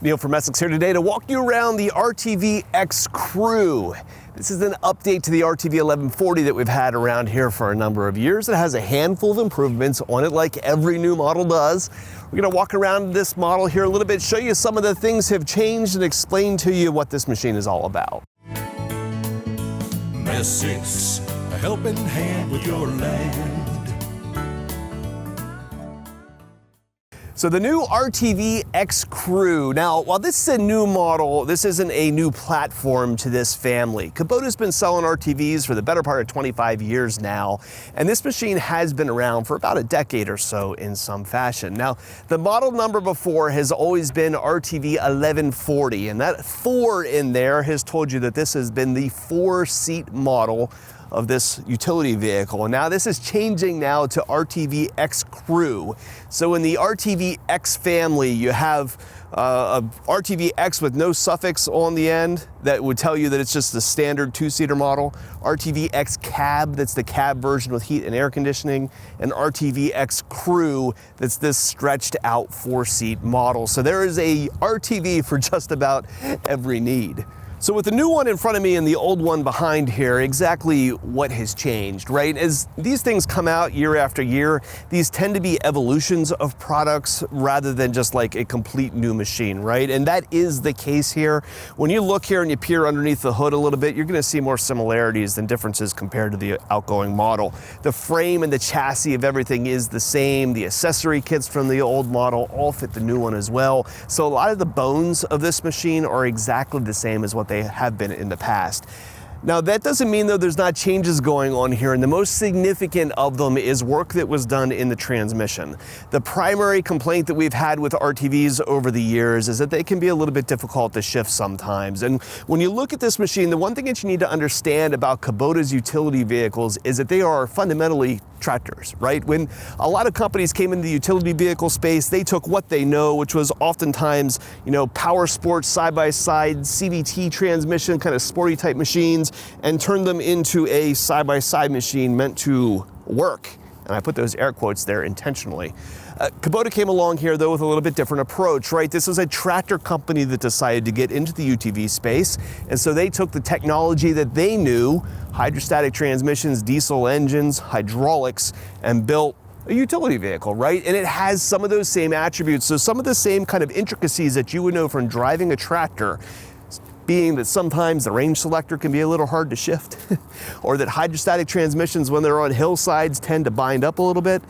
Neil from Essex here today to walk you around the RTV X Crew. This is an update to the RTV 1140 that we've had around here for a number of years. It has a handful of improvements on it like every new model does. We're going to walk around this model here a little bit, show you some of the things have changed and explain to you what this machine is all about. Essex, a helping hand with your land. So the new RTV X Crew. Now, while this is a new model, this isn't a new platform to this family. Kubota's been selling RTVs for the better part of 25 years now, and this machine has been around for about a decade or so in some fashion. Now, the model number before has always been RTV 1140, and that 4 in there has told you that this has been the 4-seat model of this utility vehicle. And now this is changing now to RTV X Crew. So in the RTV X family, you have a RTV X with no suffix on the end that would tell you that it's just the standard 2-seater model. RTV X Cab, that's the cab version with heat and air conditioning. And RTV X Crew, that's this stretched out 4-seat model. So there is a RTV for just about every need. So with the new one in front of me and the old one behind here, exactly what has changed, right? As these things come out year after year, these tend to be evolutions of products rather than just like a complete new machine, right? And that is the case here. When you look here and you peer underneath the hood a little bit, you're gonna see more similarities than differences compared to the outgoing model. The frame and the chassis of everything is the same. The accessory kits from the old model all fit the new one as well. So a lot of the bones of this machine are exactly the same as what they have been in the past. Now that doesn't mean though there's not changes going on here, and the most significant of them is work that was done in the transmission. The primary complaint that we've had with RTVs over the years is that they can be a little bit difficult to shift sometimes. And when you look at this machine, the one thing that you need to understand about Kubota's utility vehicles is that they are fundamentally tractors, right? When a lot of companies came into the utility vehicle space, they took what they know, which was oftentimes, power sports, side-by-side, CVT transmission, kind of sporty type machines, and turned them into a side-by-side machine meant to work. And I put those air quotes there intentionally. Kubota came along here though with a little bit different approach, right? This was a tractor company that decided to get into the UTV space, and so they took the technology that they knew, hydrostatic transmissions, diesel engines, hydraulics, and built a utility vehicle, right? And it has some of those same attributes, so some of the same kind of intricacies that you would know from driving a tractor, being that sometimes the range selector can be a little hard to shift, or that hydrostatic transmissions when they're on hillsides tend to bind up a little bit.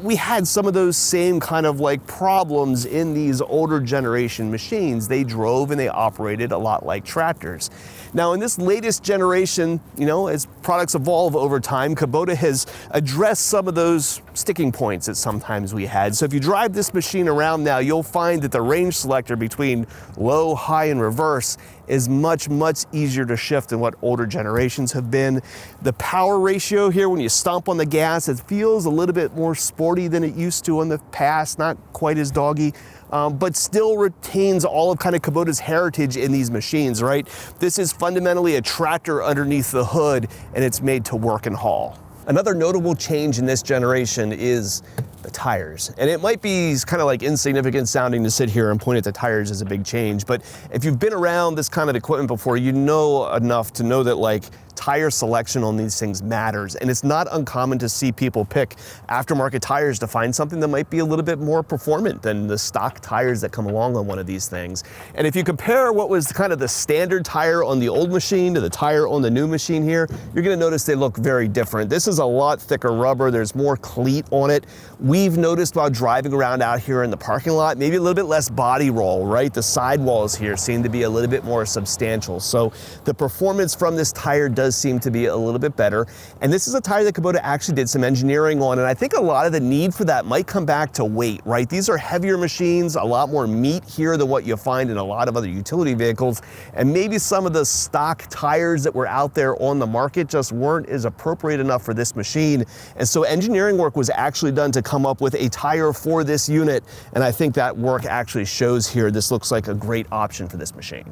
We had some of those same kind of like problems in these older generation machines. They drove and they operated a lot like tractors. Now in this latest generation, as products evolve over time, Kubota has addressed some of those sticking points that sometimes we had. So if you drive this machine around now, you'll find that the range selector between low, high, and reverse is much, much easier to shift than what older generations have been. The power ratio here, when you stomp on the gas, it feels a little bit more sporty than it used to in the past, not quite as doggy, but still retains all of kind of Kubota's heritage in these machines, right? This is fundamentally a tractor underneath the hood, and it's made to work and haul. Another notable change in this generation is the tires. And it might be kind of like insignificant sounding to sit here and point at the tires as a big change, but if you've been around this kind of equipment before, you know enough to know that like tire selection on these things matters. And it's not uncommon to see people pick aftermarket tires to find something that might be a little bit more performant than the stock tires that come along on one of these things. And if you compare what was kind of the standard tire on the old machine to the tire on the new machine here, you're gonna notice they look very different. This is a lot thicker rubber, there's more cleat on it. We've noticed while driving around out here in the parking lot, maybe a little bit less body roll, right? The sidewalls here seem to be a little bit more substantial. So the performance from this tire does seem to be a little bit better. And this is a tire that Kubota actually did some engineering on, and I think a lot of the need for that might come back to weight, right? These are heavier machines, a lot more meat here than what you find in a lot of other utility vehicles, and maybe some of the stock tires that were out there on the market just weren't as appropriate enough for this machine. And so engineering work was actually done to come up with a tire for this unit, and I think that work actually shows here. This looks like a great option for this machine.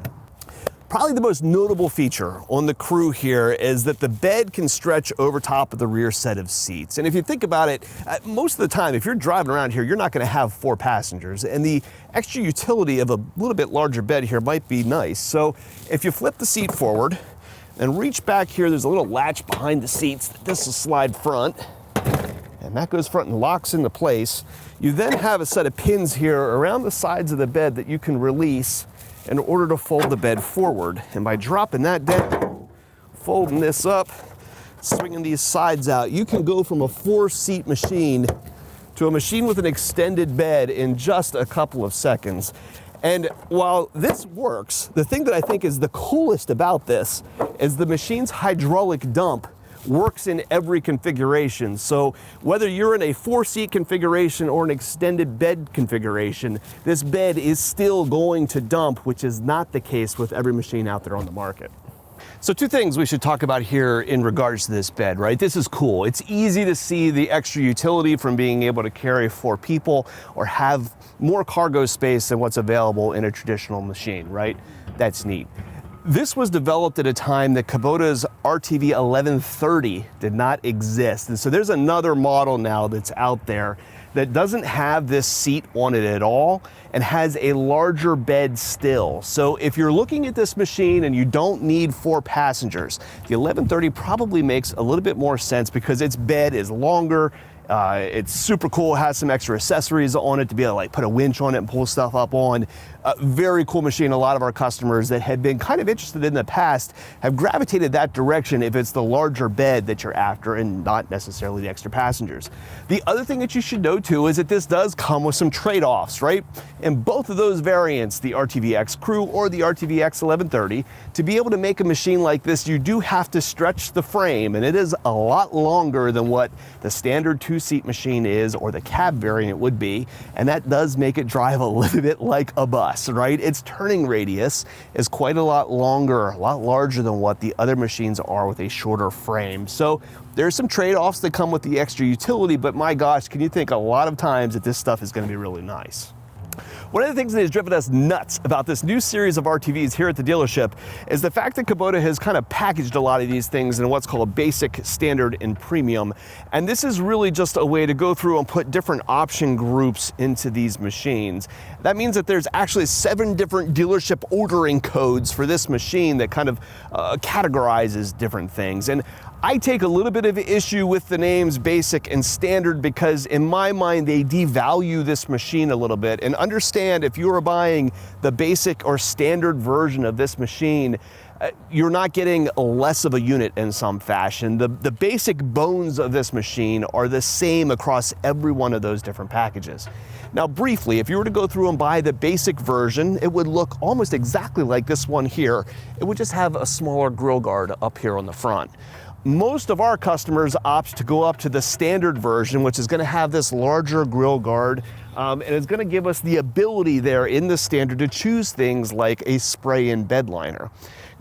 Probably the most notable feature on the Crew here is that the bed can stretch over top of the rear set of seats. And if you think about it, most of the time, if you're driving around here, you're not going to have 4 passengers. And the extra utility of a little bit larger bed here might be nice. So if you flip the seat forward and reach back here, there's a little latch behind the seats. This will slide front, and that goes front and locks into place. You then have a set of pins here around the sides of the bed that you can release in order to fold the bed forward. And by dropping that down, folding this up, swinging these sides out, you can go from a 4-seat machine to a machine with an extended bed in just a couple of seconds. And while this works, the thing that I think is the coolest about this is the machine's hydraulic dump works in every configuration. So whether you're in a 4-seat configuration or an extended bed configuration, this bed is still going to dump, which is not the case with every machine out there on the market. So 2 things we should talk about here in regards to this bed, right? This is cool. It's easy to see the extra utility from being able to carry 4 people or have more cargo space than what's available in a traditional machine, right? That's neat. This was developed at a time that Kubota's RTV 1130 did not exist. And so there's another model now that's out there that doesn't have this seat on it at all and has a larger bed still. So if you're looking at this machine and you don't need 4 passengers, the 1130 probably makes a little bit more sense because its bed is longer. It's super cool, has some extra accessories on it to be able to like put a winch on it and pull stuff up on. Very cool machine. A lot of our customers that had been kind of interested in the past have gravitated that direction if it's the larger bed that you're after and not necessarily the extra passengers. The other thing that you should know too is that this does come with some trade-offs, right? In both of those variants, the RTV X Crew or the RTV X 1130, to be able to make a machine like this, you do have to stretch the frame, and it is a lot longer than what the standard 2-seat machine is or the cab variant would be, and that does make it drive a little bit like a bus, right? Its turning radius is quite a lot longer, a lot larger than what the other machines are with a shorter frame. So there's some trade-offs that come with the extra utility, but my gosh, can you think a lot of times that this stuff is going to be really nice. One of the things that has driven us nuts about this new series of RTVs here at the dealership is the fact that Kubota has kind of packaged a lot of these things in what's called basic, standard, and premium. And this is really just a way to go through and put different option groups into these machines. That means that there's actually 7 different dealership ordering codes for this machine that kind of categorizes different things. And I take a little bit of issue with the names basic and standard because in my mind they devalue this machine a little bit. And understand, if you are buying the basic or standard version of this machine, you're not getting less of a unit in some fashion. The basic bones of this machine are the same across every one of those different packages. Now briefly, if you were to go through and buy the basic version, it would look almost exactly like this one here. It would just have a smaller grille guard up here on the front. Most of our customers opt to go up to the standard version, which is going to have this larger grille guard, and it's going to give us the ability there in the standard to choose things like a spray-in bed liner.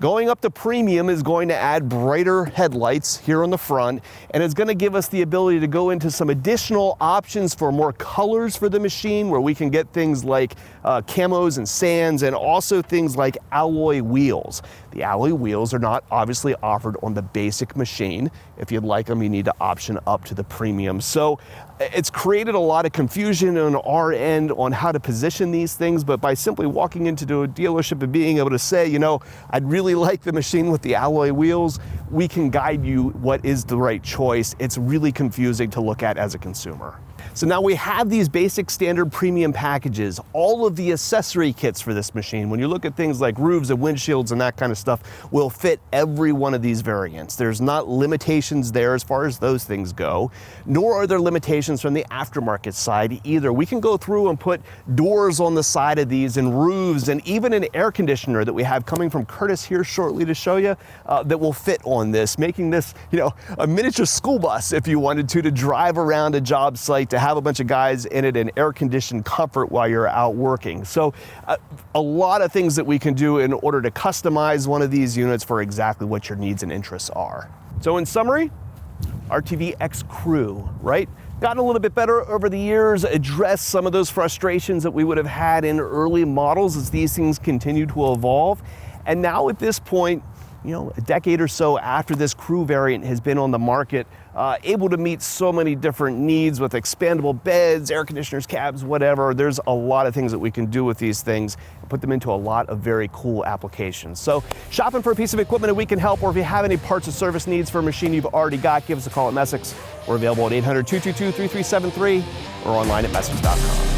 Going up to premium is going to add brighter headlights here on the front, and it's going to give us the ability to go into some additional options for more colors for the machine, where we can get things like camos and sands, and also things like alloy wheels. The alloy wheels are not obviously offered on the basic machine. If you'd like them, you need to option up to the premium. So it's created a lot of confusion on our end on how to position these things, but by simply walking into a dealership and being able to say, you know, I'd really like the machine with the alloy wheels, we can guide you what is the right choice. It's really confusing to look at as a consumer. So now we have these basic, standard, premium packages, all of the accessory kits for this machine. When you look at things like roofs and windshields and that kind of stuff, will fit every one of these variants. There's not limitations there as far as those things go, nor are there limitations from the aftermarket side either. We can go through and put doors on the side of these and roofs and even an air conditioner that we have coming from Curtis here shortly to show you that will fit on this, making this, you know, a miniature school bus if you wanted to drive around a job site, to have a bunch of guys in it in air-conditioned comfort while you're out working. So a lot of things that we can do in order to customize one of these units for exactly what your needs and interests are. So in summary, RTV X Crew, right? Gotten a little bit better over the years, addressed some of those frustrations that we would have had in early models as these things continue to evolve. And now at this point, you know, a decade or so after this Crew variant has been on the market, able to meet so many different needs with expandable beds, air conditioners, cabs, whatever. There's a lot of things that we can do with these things and put them into a lot of very cool applications. So shopping for a piece of equipment and we can help, or if you have any parts or service needs for a machine you've already got, give us a call at Messick's. We're available at 800-222-3373 or online at Messick's.com.